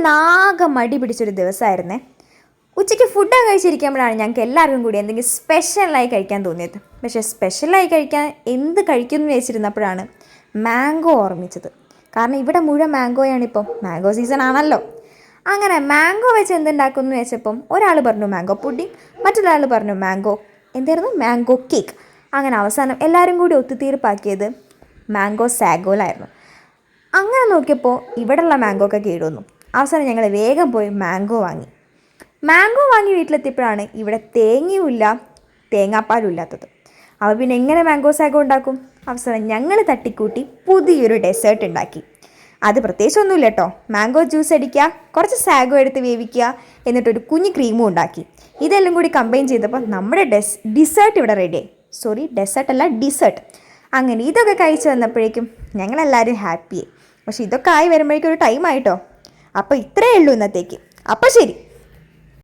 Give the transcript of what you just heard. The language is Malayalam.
നാഗ മടി പിടിച്ചൊരു ദിവസമായിരുന്നേ. ഉച്ചയ്ക്ക് ഫുഡൊക്കെ കഴിച്ചിരിക്കുമ്പോഴാണ് ഞങ്ങൾക്ക് എല്ലാവർക്കും കൂടി എന്തെങ്കിലും സ്പെഷ്യലായി കഴിക്കാൻ തോന്നിയത്. പക്ഷേ സ്പെഷ്യലായി കഴിക്കാൻ എന്ത് കഴിക്കുമെന്ന് വെച്ചിരുന്നപ്പോഴാണ് മാംഗോ ഓർമ്മിച്ചത്. കാരണം ഇവിടെ മുഴുവൻ മാംഗോയാണിപ്പം, മാംഗോ സീസൺ ആണല്ലോ. അങ്ങനെ മാംഗോ വെച്ച് എന്തുണ്ടാക്കുമെന്ന് വെച്ചപ്പം ഒരാൾ പറഞ്ഞു മാംഗോ പുഡിങ്, മറ്റൊരാൾ പറഞ്ഞു മാംഗോ കേക്ക്. അങ്ങനെ അവസാനം എല്ലാവരും കൂടി ഒത്തുതീർപ്പാക്കിയത് മാംഗോ സാഗോലായിരുന്നു. അങ്ങനെ നോക്കിയപ്പോൾ ഇവിടെയുള്ള മാംഗോ ഒക്കെ കേടുവന്നു. അവസാനം ഞങ്ങൾ വേഗം പോയി മാംഗോ വാങ്ങി വീട്ടിലെത്തിയപ്പോഴാണ് ഇവിടെ തേങ്ങയുമില്ല തേങ്ങാപ്പാലും ഇല്ലാത്തത്. അപ്പോൾ പിന്നെ എങ്ങനെ മാംഗോ സാഗോ ഉണ്ടാക്കും? അവസാനം ഞങ്ങൾ തട്ടിക്കൂട്ടി പുതിയൊരു ഡെസേർട്ട് ഉണ്ടാക്കി. അത് പ്രത്യേകിച്ചൊന്നുമില്ല കേട്ടോ. മാംഗോ ജ്യൂസ് അടിക്കുക, കുറച്ച് സാഗോ എടുത്ത് വേവിക്കുക, എന്നിട്ടൊരു കുഞ്ഞ് ക്രീമും ഉണ്ടാക്കി. ഇതെല്ലാം കൂടി കമ്പൈൻ ചെയ്തപ്പോൾ നമ്മുടെ ഡിസേർട്ട് ഇവിടെ റെഡിയായി. Sorry, dessert. അങ്ങനെ ഇതൊക്കെ കഴിച്ച് വന്നപ്പോഴേക്കും ഞങ്ങളെല്ലാവരും ഹാപ്പിയായി. പക്ഷെ ഇതൊക്കെ ആയി വരുമ്പോഴേക്കും ഒരു ടൈം ആയിട്ടോ. അപ്പോൾ ഇത്രയേ ഉള്ളൂ ഇന്നത്തേക്ക്. അപ്പോൾ ശരി.